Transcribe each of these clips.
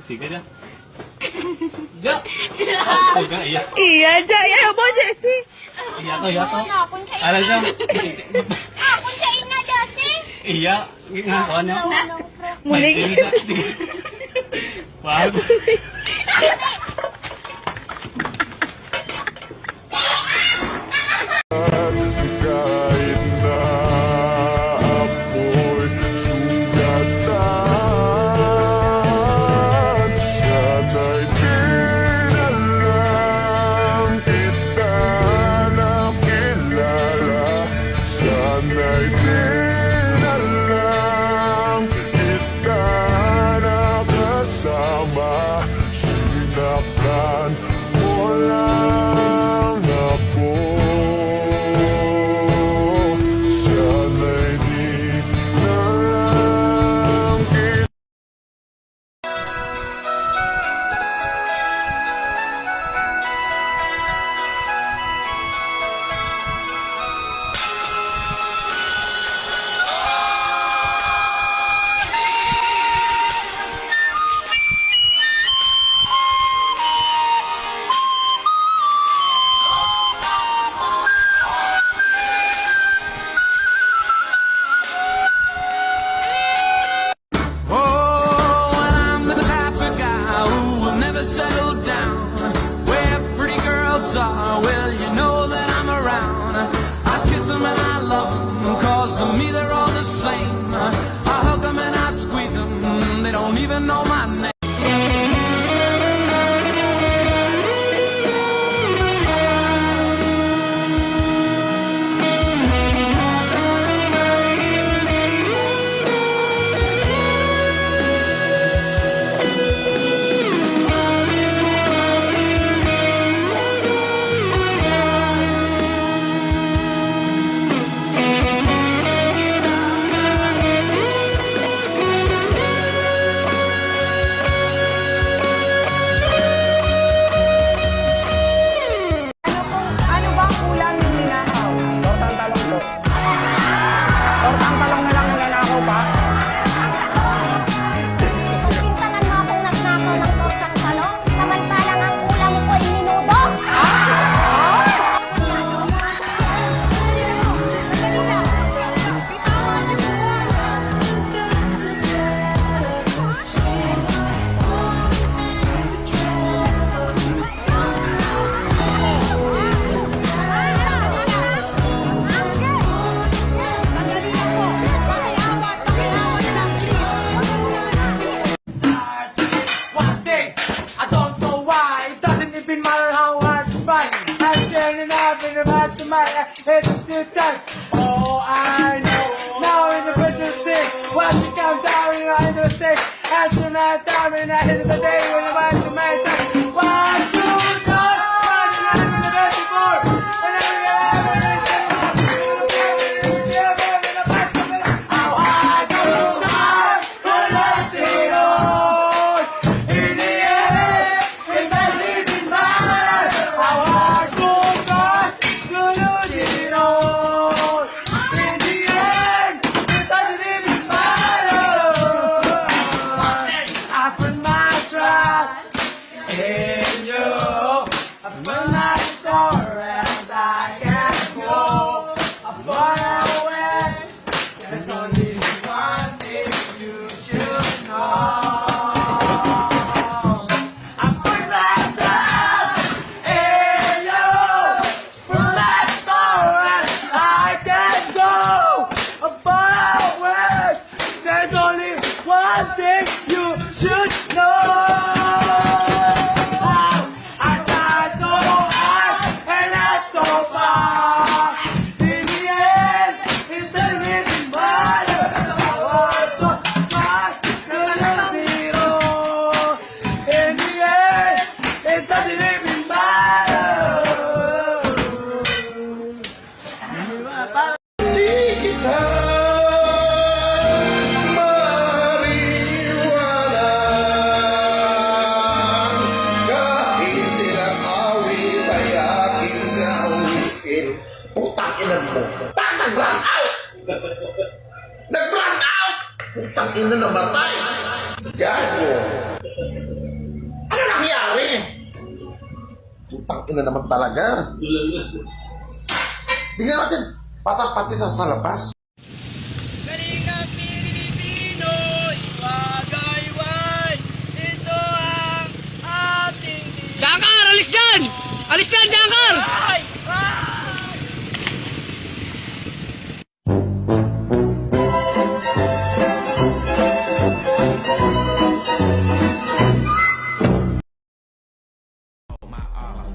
Sige na. Ga! Ga, iya. Iya, Jaya mo, Jessie. Iya to, iya to. Kunsain Alam siya. na, Jessie. Iya. Nga, kuha niya. Muling. Wag. Kahit na ako'y sugatan, sana'y di na lang kita nakilala, sana'y di na lang kita nakasama, sinaktan mo lang ako. Sana'y di na lang kita. Oh, and I'm the type of guy who will never settle down. Where pretty girls are, well, you know that I'm around. I kiss them and I love them, cause to me they're all the same. I hug them and I squeeze them, they don't even know my name. Ano ba ang ulam ng ninakaw? Tortang talong po. Tortang talong na lang ang nanakaw ba? Pintangan mo akong nagnakaw ng tortang talong, samantalang ang ulam ko ay minuto. One thing, I don't know why. It doesn't even matter how hard you fight. I'm turning up in the back to my head is too tight. Oh, I know. Now in the pressure stick, watch it count down in the end of the stick. And tonight, time in the end of the day, when I'm about to make it. 1, 2, 3, 1, and I'm in the bed before. And I'm in the in you, when I store as I can go, I'm far away. There's only one thing you should know. I'm putting myself in you, from that store as I can go, I'm far away. There's only one thing you should know. Nag-brand out! Putang ina, namatay! Gago! Putang ina naman talaga. Bigyan natin patang-pati sa labas. Jangkar! Alis dyan! Alis dyan, Jangkar!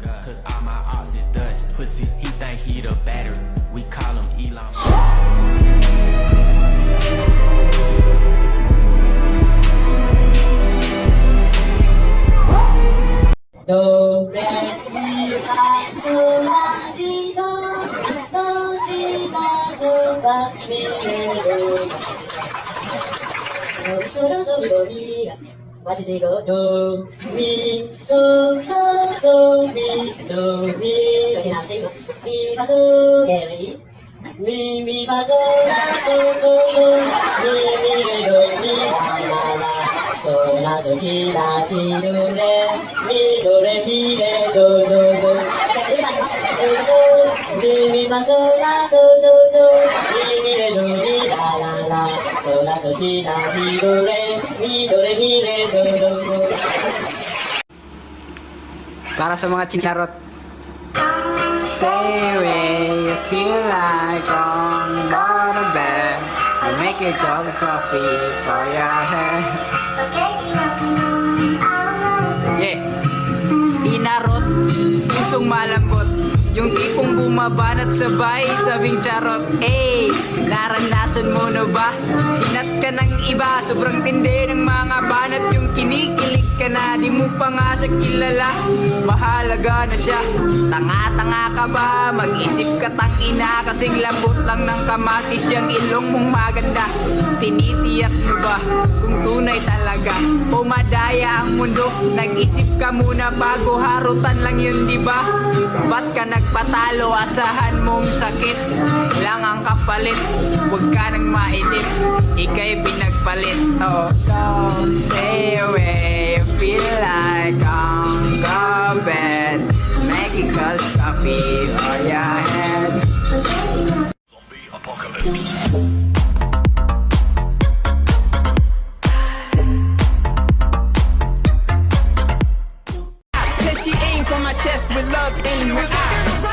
Cause all my ops is dust. Pussy, he think he the battery. We call him Elon. Do, re, mi, fa, sol, la, ti, do, ti, la, sol, fa, mi, re, do. Do, so, do, mi, la. Watch it go. Do, mi, so, mi, do, mi. Okay, now sing. Mi, fa, so, okay, ready? Mi, fa, so, la, so, mi, re, do, mi, la, la. So, la, so, ti, la, ti, do, re, mi, do, re, mi, re, do, do, do. So, mi, fa, so, la, so, mi, re, do, mi, la, la, la. So, la, so, ti, la, ti, do, re, mi, re, do, do, do. Para sa mga chinarot. Stay away, you feel like on the bed. I make a cup of coffee for your head. Yeah. Inarot, pusong malambot. Yung tipong bumabanat sabay, sabing charot. Eh, naranasan mo na ba? Chinat ka ng iba, sobrang tindi ng mga banat. Yung kinikilig ka na, di mo pa nga siya kilala. Mahalaga na siya, tanga-tanga ka ba? Mag-isip ka tangina, kasing lambot lang ng kamatis. Yung ilong mong maganda, tinitiyak mo ba? Kung tunay talaga, o madaya ang mundo. Nag-isip ka muna bago harutan lang yun, di ba? Ba't ka nagpatalo, asahan mong sakit lang ang kapalit. Huwag ka nang mainip, ika'y pinagpalit. Oh, don't stay away, feel like on the bed. Make it cause coffee or your head. Said she aimed for my chest with love in her eyes.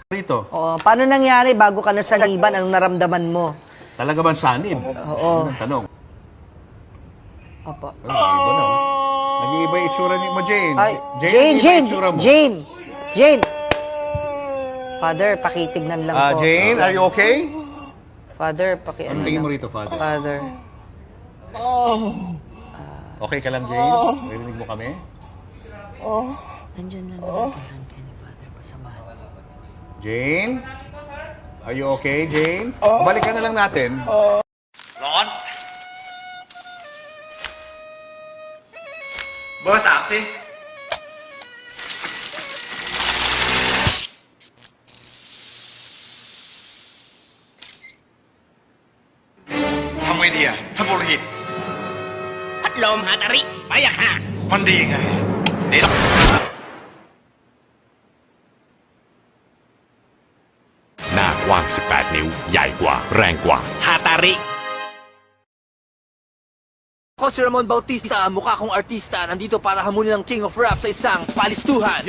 Rito, Oh, paano nangyari bago ka nasaniban? Anong naramdaman mo? talaga bang sanib? Oo. Yun ang tanong. Opo. Pero nag-iiba na. Nag-iiba yung itsura ni mo, Jane. Ay, nag-iiba Jane, yung itsura mo. Jane. Father, pakitignan lang po. Jane, are you okay? Father, pakiano Ano tingin mo lang. rito, Father? Father. Okay ka lang, Jane? Narinig mo kami? Nandiyan lang naman kay ni Father, pasamahan. Jane? Are you okay, Jane? Balikan na lang natin.ร้อน เบอร์ 3 สิ ทำไงดีอะท่านบุรหิต พัดลมฮาตาริ ไปอะค่ะ มันดีไงเดี๋ยว หน้ากว้าง 18 นิ้ว ใหญ่กว่า แรงกว่า ฮาตาริ Ako si Ramon Bautista, mukha kong artista. Nandito para hamunin ang King of Rap sa isang palistuhan.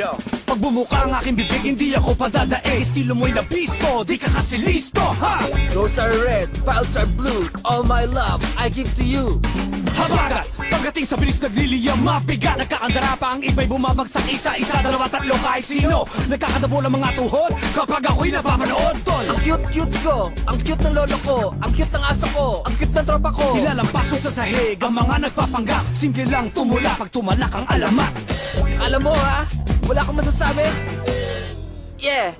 Pag bumuka ang aking bibig, hindi ako padadaig. Estilo mo'y nabisto, di ka kasi listo, ha? Roses are red, violets are blue. All my love, I give to you. Habagat, Pagdating sa bilis nagliliyam, mabigat, nagkakandara pa ang iba'y bumabagsak isa-isa, dalawa, tatlo, kahit sino. Nagkakadabo ang mga tuhod kapag ako'y napapanood, tol. Ang cute-cute ko, ang cute ng lolo ko, ang cute ng aso ko, ang cute ng tropa ko. Ilalampaso sa sahig ang mga nagpapanggap, simple lang tumula pag tumalak ang alamat. Alam mo ha, wala akong masasabi. Yeah.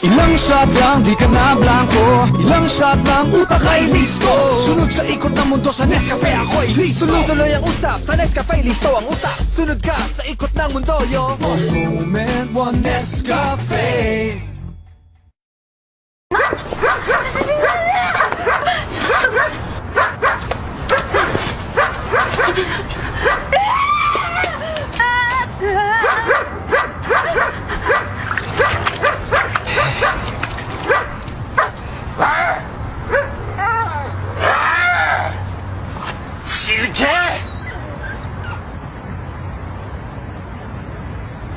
Ilang shot lang, di ka na blanco. Ilang shot lang, utak ay listo. Sunod sa ikot ng mundo sa Nescafe, ako'y listo. Sunod tuloy ang usap, sa Nescafe listo ang utak. Sunod ka sa ikot ng mundo, yo. One moment, one Nescafe.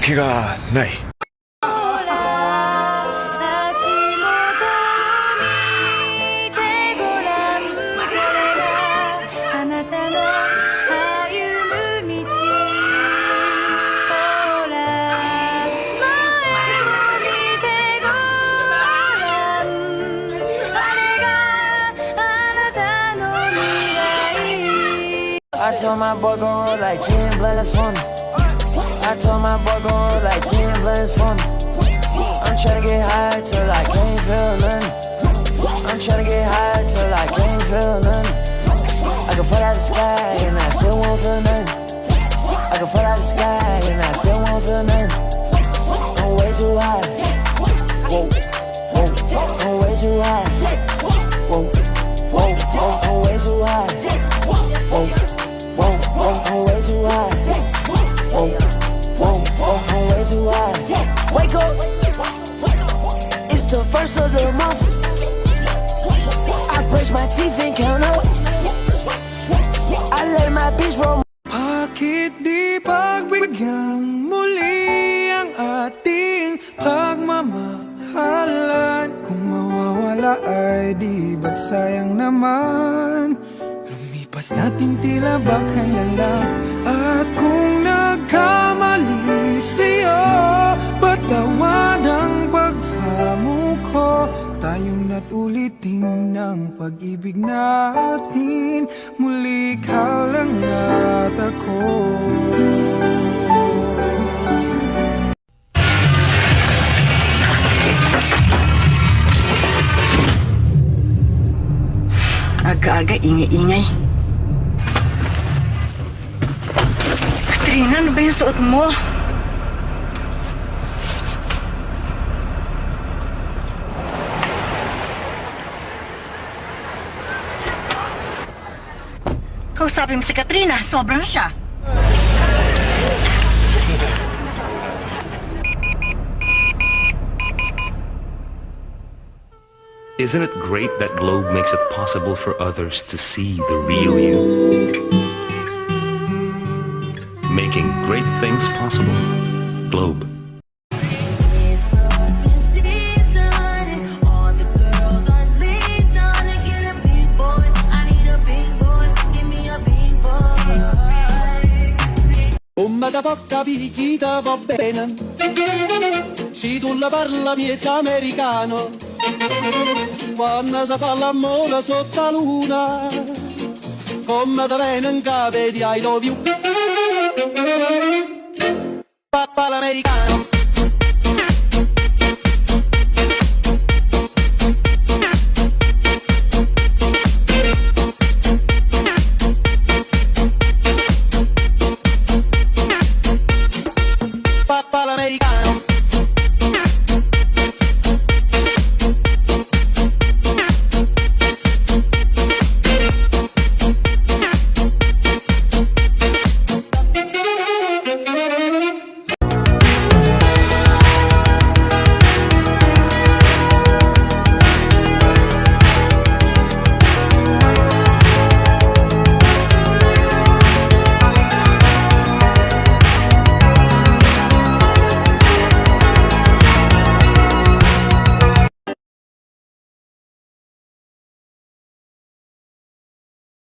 기가 나이. I told my boy gon' roll like 10 blends for me. I told my boy gon' roll like 10 blends for me. I'm tryna get high till I can't feel nothing. I'm tryna get high till I can't feel nothing. I can fall out the sky and I still won't feel nothing. I can fall out the sky and I still won't feel nothing. I'm way too high. Whoa, whoa, I'm way too high. Whoa, whoa, I'm way too high. Whoa, whoa, I'm way too high. Whoa, whoa, I'm way too high. Wake up, it's the first of the month. I brush my teeth and count up. I let my bitch roll. Bakit di pagbigyan muli ang ating pagmamahalan? Kung mawawala ay di ba't sayang naman? Lumipas natin tila bakang lang. At kung nagkamali sa'yo, patawad ang pagsamo ko. Tayong ulitin ng pag-ibig natin. Muli ka lang at ako. Aga-aga, ingay-ingay. Katrina, ano ba yung suot mo? Kausapin mo si Katrina, sobra na siya. Isn't it great that Globe makes it possible for others to see the real you? Making great things possible. Globe. Come da poca picchita va bene, se tu la parla miezza americano, quando si fa l'amore sotto la luna, come da bene in capo di I love you, papà l'americano.